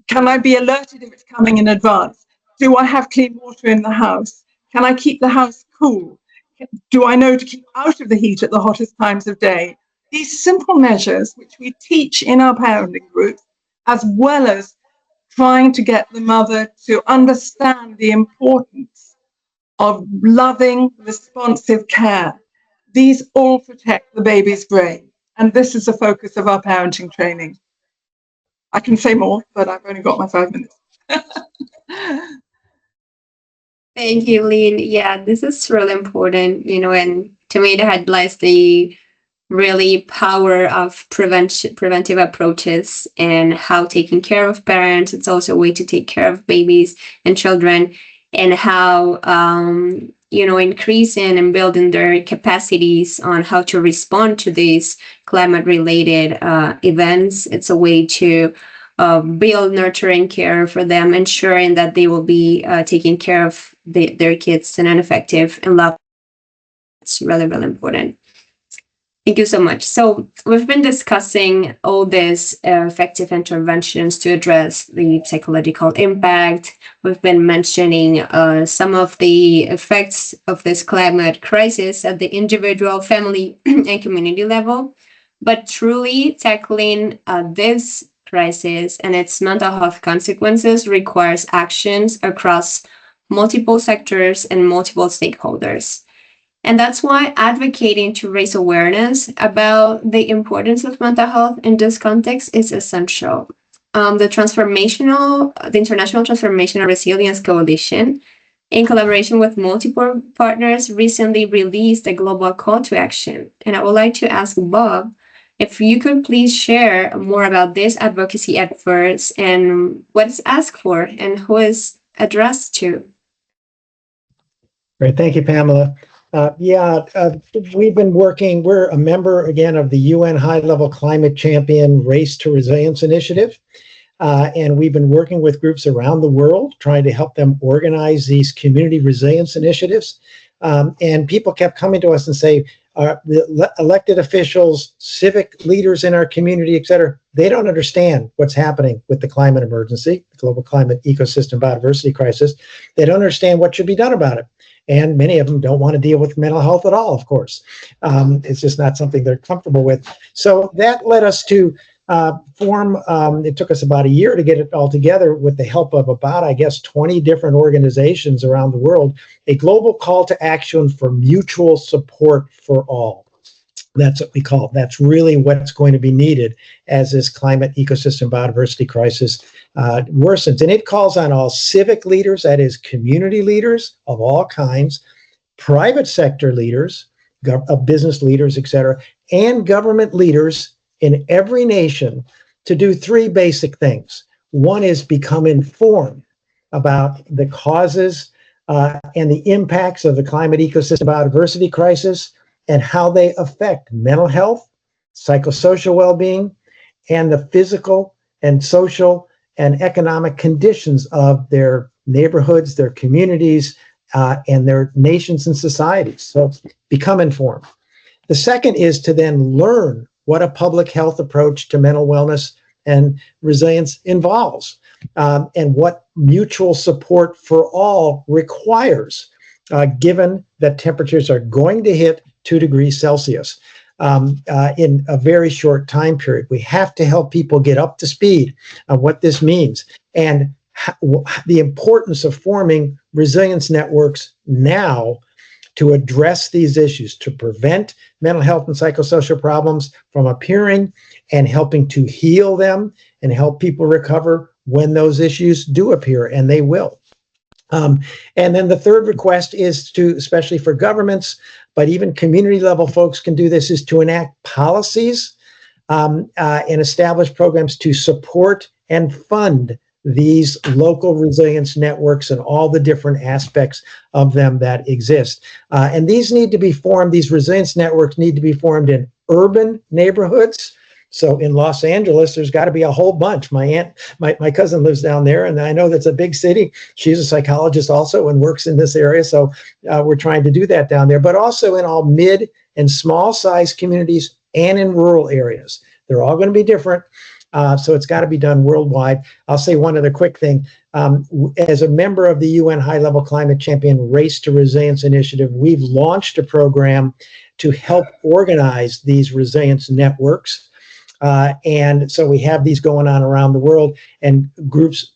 Can I be alerted if it's coming in advance? Do I have clean water in the house? Can I keep the house cool? Do I know to keep out of the heat at the hottest times of day? These simple measures, which we teach in our parenting groups, as well as trying to get the mother to understand the importance of loving, responsive care. These all protect the baby's brain. And this is the focus of our parenting training. I can say more, but I've only got my 5 minutes. Thank you, Lynn. Yeah, this is really important, and to me, it highlights the really power of preventive approaches and how taking care of parents, it's also a way to take care of babies and children, and how, increasing and building their capacities on how to respond to these climate-related events. It's a way to build nurturing care for them, ensuring that they will be taking care of their kids in an effective and love. It's really, really important. Thank you so much. So we've been discussing all these effective interventions to address the psychological impact. We've been mentioning some of the effects of this climate crisis at the individual, family, and community level. But truly tackling this crisis and its mental health consequences requires actions across multiple sectors and multiple stakeholders. And that's why advocating to raise awareness about the importance of mental health in this context is essential. The International Transformational Resilience Coalition, in collaboration with multiple partners, recently released a global call to action. And I would like to ask Bob if you could please share more about this advocacy efforts and what is asked for and who is addressed to. Great. Thank you, Pamela. We've been working, we're a member again of the UN High-Level Climate Champion Race to Resilience Initiative. And we've been working with groups around the world, trying to help them organize these community resilience initiatives. And people kept coming to us and say, the elected officials, civic leaders in our community, et cetera, they don't understand what's happening with the climate emergency, the global climate ecosystem biodiversity crisis. They don't understand what should be done about it. And many of them don't want to deal with mental health at all, of course. It's just not something they're comfortable with. So that led us to form, it took us about a year to get it all together with the help of about, I guess, 20 different organizations around the world, a global call to action for mutual support for all. That's what we call it. That's really what's going to be needed as this climate ecosystem biodiversity crisis worsens. And it calls on all civic leaders, that is community leaders of all kinds, private sector leaders, business leaders, et cetera, and government leaders in every nation to do three basic things. One is become informed about the causes and the impacts of the climate ecosystem biodiversity crisis and how they affect mental health, psychosocial well-being, and the physical and social and economic conditions of their neighborhoods, their communities, and their nations and societies. So become informed. The second is to then learn what a public health approach to mental wellness and resilience involves, and what mutual support for all requires, given that temperatures are going to hit 2 degrees Celsius in a very short time period. We have to help people get up to speed on what this means and the importance of forming resilience networks now to address these issues, to prevent mental health and psychosocial problems from appearing and helping to heal them and help people recover when those issues do appear, and they will. And then the third request is to, especially for governments, but even community level folks can do this, is to enact policies and establish programs to support and fund these local resilience networks and all the different aspects of them that exist. And these need to be formed, these resilience networks need to be formed in urban neighborhoods. So in Los Angeles, there's got to be a whole bunch. My cousin lives down there, and I know that's a big city. She's a psychologist also and works in this area. So we're trying to do that down there, but also in all mid and small size communities and in rural areas. They're all going to be different. So it's got to be done worldwide. I'll say one other quick thing. As a member of the UN High-Level Climate Champion Race to Resilience Initiative, we've launched a program to help organize these resilience networks. And so we have these going on around the world, and groups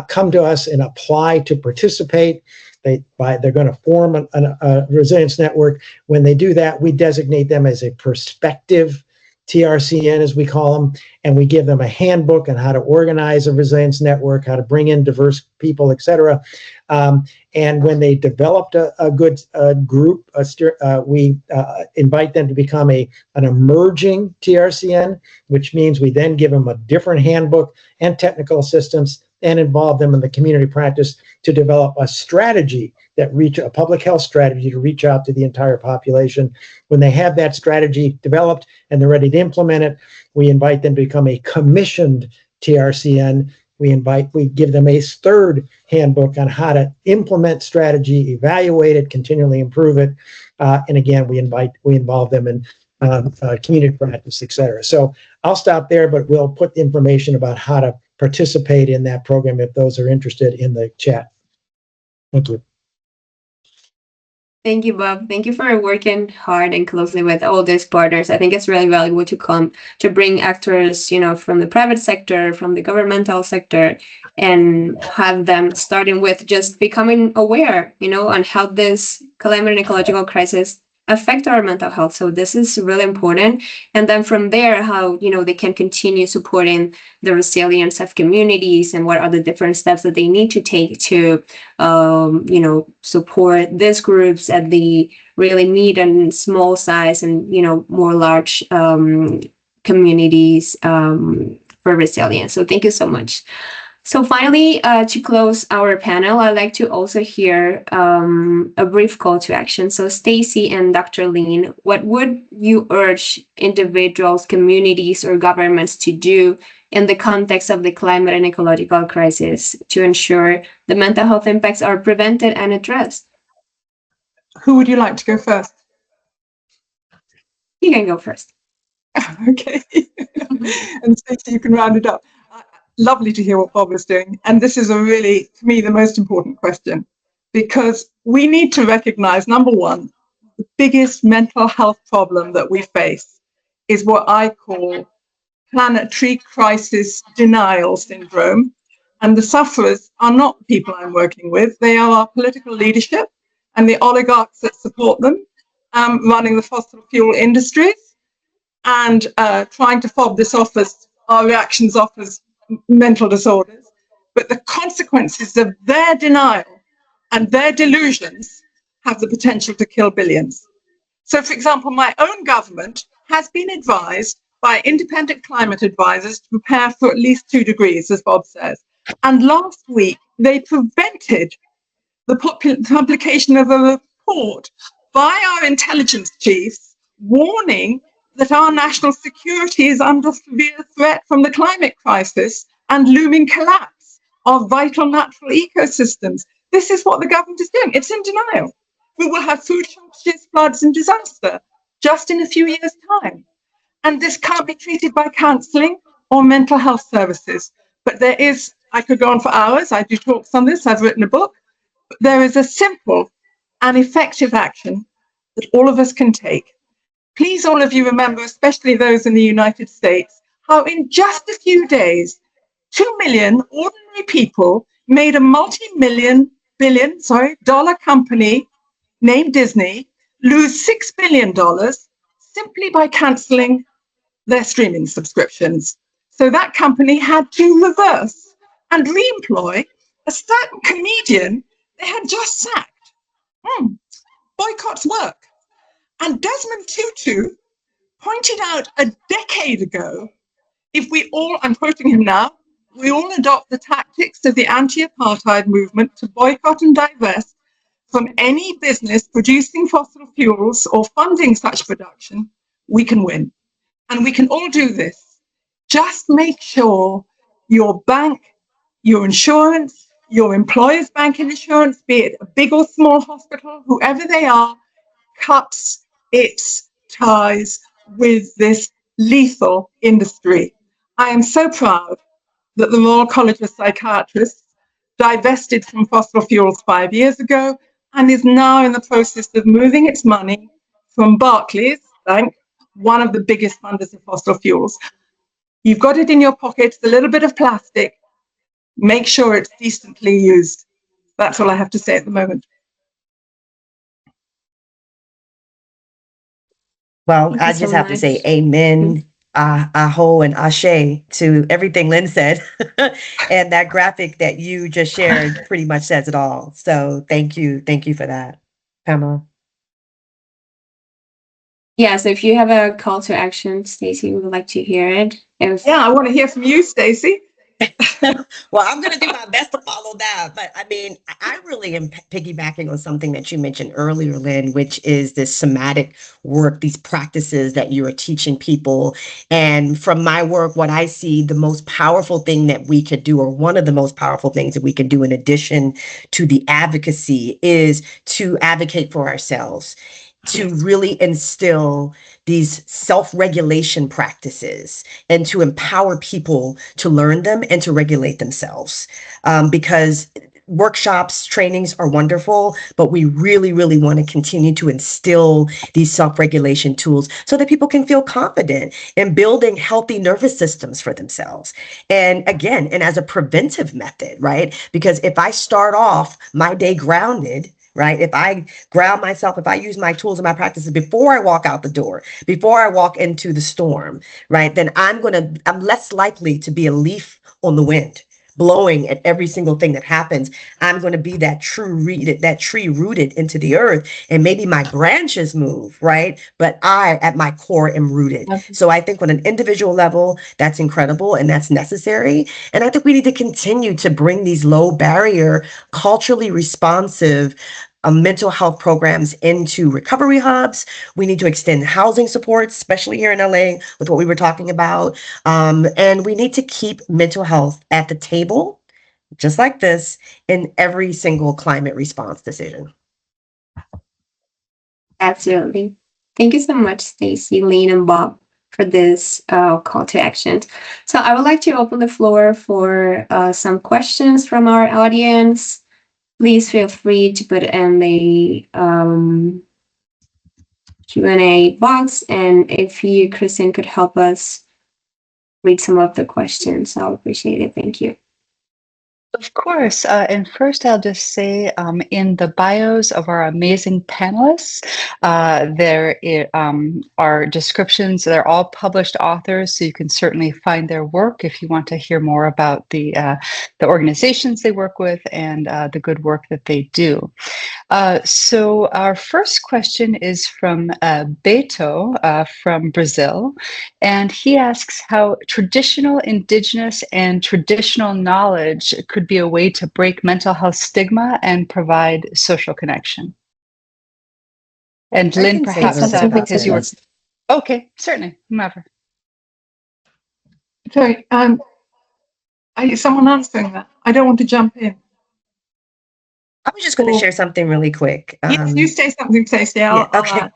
come to us and apply to participate. They're going to form a resilience network. When they do that, we designate them as a prospective TRCN, as we call them, and we give them a handbook on how to organize a resilience network, how to bring in diverse people, et cetera. And when they developed a good group, we invite them to become an emerging TRCN, which means we then give them a different handbook and technical assistance and involve them in the community practice to develop a strategy a public health strategy to reach out to the entire population. When they have that strategy developed and they're ready to implement it, we invite them to become a commissioned TRCN. We give them a third handbook on how to implement strategy, evaluate it, continually improve it. And again, we involve them in community practice, et cetera. So I'll stop there, but we'll put information about how to participate in that program if those are interested in the chat. Thank you. Thank you, Bob. Thank you for working hard and closely with all these partners. I think it's really valuable to bring actors, from the private sector, from the governmental sector, and have them starting with just becoming aware, on how this climate and ecological crisis affect our mental health. So this is really important. And then from there, how, they can continue supporting the resilience of communities and what are the different steps that they need to take to, support these groups at the really mid and small size and, more large communities for resilience. So thank you so much. So finally, to close our panel, I'd like to also hear a brief call to action. So Stacy and Dr. Lean, what would you urge individuals, communities, or governments to do in the context of the climate and ecological crisis to ensure the mental health impacts are prevented and addressed? Who would you like to go first? You can go first. Okay. And Stacey, you can round it up. Lovely to hear what Bob is doing. And this is to me, the most important question, because we need to recognize, number one, the biggest mental health problem that we face is what I call planetary crisis denial syndrome. And the sufferers are not the people I'm working with. They are our political leadership and the oligarchs that support them, running the fossil fuel industries and trying to fob this off as our reactions off as mental disorders. But the consequences of their denial and their delusions have the potential to kill billions. So, for example, my own government has been advised by independent climate advisors to prepare for at least 2 degrees, as Bob says. And last week, they prevented the publication of a report by our intelligence chiefs warning that our national security is under severe threat from the climate crisis and looming collapse of vital natural ecosystems. This is what the government is doing. It's in denial. We will have food shortages, floods, and disaster just in a few years' time. And this can't be treated by counselling or mental health services. But there is, I could go on for hours. I do talks on this. I've written a book. But there is a simple and effective action that all of us can take. Please, all of you remember, especially those in the United States, how in just a few days, 2 million ordinary people made a multi-billion company named Disney lose $6 billion simply by cancelling their streaming subscriptions. So that company had to reverse and re-employ a certain comedian they had just sacked. Boycotts work. And Desmond Tutu pointed out a decade ago, if we all, I'm quoting him now, we all adopt the tactics of the anti-apartheid movement to boycott and divest from any business producing fossil fuels or funding such production, we can win. And we can all do this. Just make sure your bank, your insurance, your employer's bank and insurance, be it a big or small hospital, whoever they are, cuts its ties with this lethal industry. I am so proud that the Royal College of Psychiatrists divested from fossil fuels 5 years ago and is now in the process of moving its money from Barclays Bank, one of the biggest funders of fossil fuels. You've got it in your pocket, it's a little bit of plastic. Make sure it's decently used. That's all I have to say at the moment. Well, Thank I you so just have to say much. amen, aho, and ashe to everything Lynn said. And that graphic that you just shared pretty much says it all. So thank you. Thank you for that, Pamela. Yeah, so if you have a call to action, Stacey, we would like to hear it. Yeah, I want to hear from you, Stacey. Well, I'm going to do my best to follow that. But I mean, I really am piggybacking on something that you mentioned earlier, Lynn, which is this somatic work, these practices that you are teaching people. And from my work, what I see, the most powerful thing that we could do, or one of the most powerful things that we can do in addition to the advocacy, is to advocate for ourselves, to really instill these self-regulation practices and to empower people to learn them and to regulate themselves. Because workshops, trainings are wonderful, but we really, really want to continue to instill these self-regulation tools so that people can feel confident in building healthy nervous systems for themselves. And again, and as a preventive method, right? Because if I start off my day grounded, right? If I ground myself, if I use my tools and my practices before I walk out the door, before I walk into the storm, right? Then I'm less likely to be a leaf on the wind, blowing at every single thing that happens. I'm going to be that tree rooted into the earth, and maybe my branches move, right? But I, at my core, am rooted. Okay. So I think on an individual level, that's incredible and that's necessary. And I think we need to continue to bring these low barrier, culturally responsive mental health programs into recovery hubs. We need to extend housing support, especially here in LA with what we were talking about. And we need to keep mental health at the table, just like this, in every single climate response decision. Absolutely. Thank you so much, Stacey, Lynn, and Bob, for this call to action. So I would like to open the floor for some questions from our audience. Please feel free to put in the Q&A box. And if you, Kristen, could help us read some of the questions. I'll appreciate it. Thank you. Of course. And first, I'll just say in the bios of our amazing panelists, there are descriptions. They're all published authors, so you can certainly find their work if you want to hear more about the organizations they work with and the good work that they do. So our first question is from Beto from Brazil, and he asks how traditional indigenous and traditional knowledge could be a way to break mental health stigma and provide social connection. And I Lynn, can say perhaps something about because you were this. okay, certainly, whomever. Sorry, someone answering that? I don't want to jump in. I was just going to share something really quick. Yes, you say something, Stacey. Yeah, okay.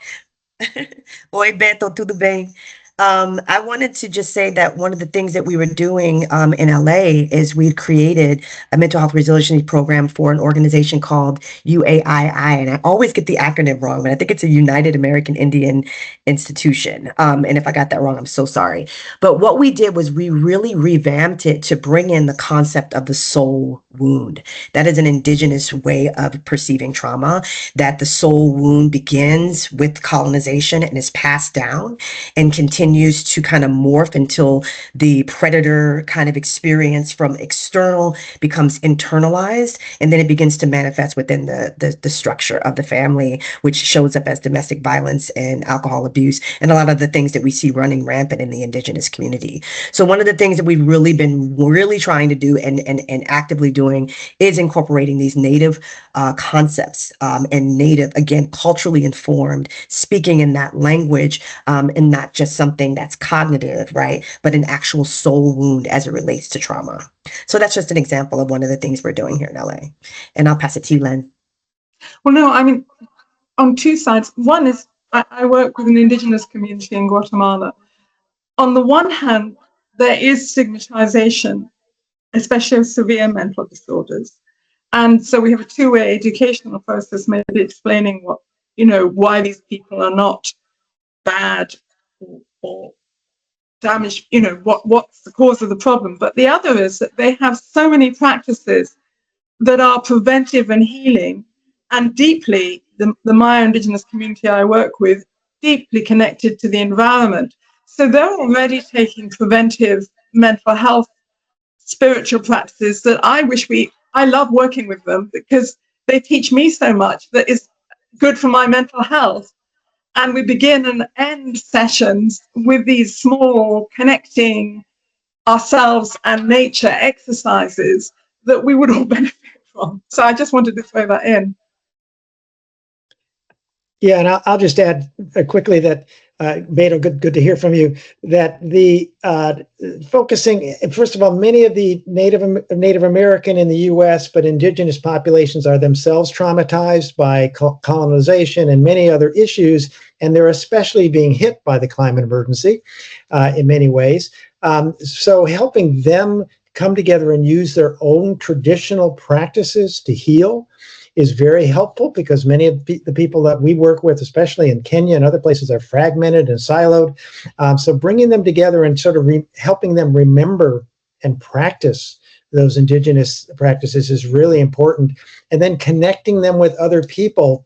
Oi, Beto, tudo bem? I wanted to just say that one of the things that we were doing in LA is we've created a mental health resiliency program for an organization called UAII, and I always get the acronym wrong, but I think it's a United American Indian Institution. And if I got that wrong, I'm so sorry. But what we did was we really revamped it to bring in the concept of the soul wound. That is an indigenous way of perceiving trauma, that the soul wound begins with colonization and is passed down and continues to kind of morph until the predator kind of experience from external becomes internalized, and then it begins to manifest within the structure of the family, which shows up as domestic violence and alcohol abuse and a lot of the things that we see running rampant in the indigenous community. So one of the things that we've really been trying to do and actively doing is incorporating these native concepts and native, again, culturally informed, speaking in that language, and not just something that's cognitive, right? But an actual soul wound as it relates to trauma. So that's just an example of one of the things we're doing here in LA. And I'll pass it to you, Len. Well, no, I mean, on two sides. One is I work with an indigenous community in Guatemala. On the one hand, there is stigmatization, especially of severe mental disorders. And so we have a two-way educational process, maybe explaining what, why these people are not bad or damaged, what's the cause of the problem. But the other is that they have so many practices that are preventive and healing, and deeply, the Maya indigenous community I work with, deeply connected to the environment. So they're already taking preventive mental health spiritual practices that I love working with them because they teach me so much that is good for my mental health. And we begin and end sessions with these small connecting ourselves and nature exercises that we would all benefit from. So I just wanted to throw that in. Yeah, and I'll just add quickly that, Beto, good to hear from you, that the focusing, first of all, many of the Native American in the U.S., but indigenous populations are themselves traumatized by colonization and many other issues, and they're especially being hit by the climate emergency in many ways. So helping them come together and use their own traditional practices to heal is very helpful, because many of the people that we work with, especially in Kenya and other places, are fragmented and siloed. So bringing them together and sort of helping them remember and practice those indigenous practices is really important. And then connecting them with other people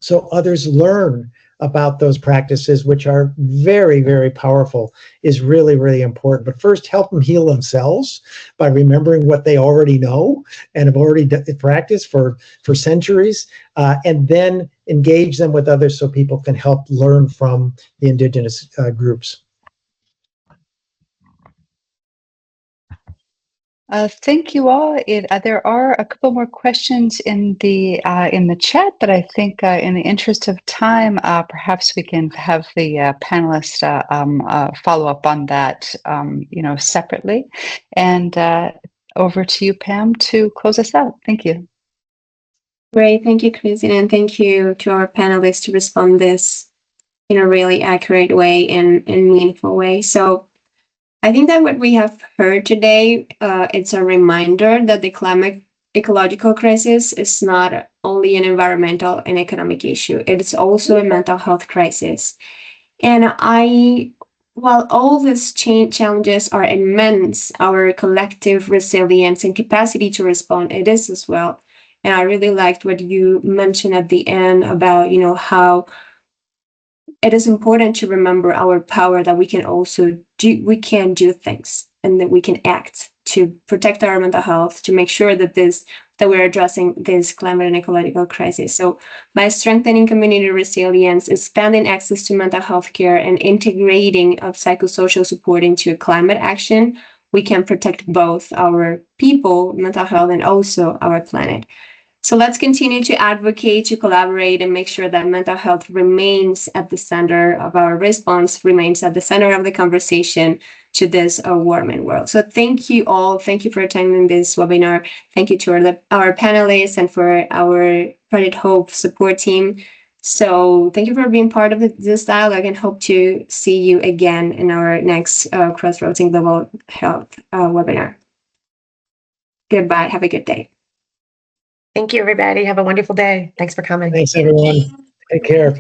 so others learn about those practices, which are very, very powerful, is really, really important. But first, help them heal themselves by remembering what they already know and have already practiced for centuries, and then engage them with others so people can help learn from the indigenous groups. Thank you all. There are a couple more questions in the chat, but I think in the interest of time, perhaps we can have the panelists follow up on that, separately. And over to you, Pam, to close us out. Thank you. Great. Thank you, Christine, and thank you to our panelists to respond this in a really accurate way and meaningful way. So I think that what we have heard today, it's a reminder that the climate ecological crisis is not only an environmental and economic issue, it is also a mental health crisis. And I while all these challenges are immense, our collective resilience and capacity to respond, it is as well. And I really liked what you mentioned at the end about, how it is important to remember our power, that we can do things, and that we can act to protect our mental health, to make sure that we're addressing this climate and ecological crisis. So by strengthening community resilience, expanding access to mental health care, and integrating of psychosocial support into climate action, we can protect both our people, mental health, and also our planet. So let's continue to advocate, to collaborate, and make sure that mental health remains at the center of our response, remains at the center of the conversation to this warming world. So thank you all. Thank you for attending this webinar. Thank you to our panelists and for our Project Hope support team. So thank you for being part of this dialogue, and hope to see you again in our next Crossroads in Global Health webinar. Goodbye. Have a good day. Thank you, everybody. Have a wonderful day. Thanks for coming. Thanks, everyone. Take care.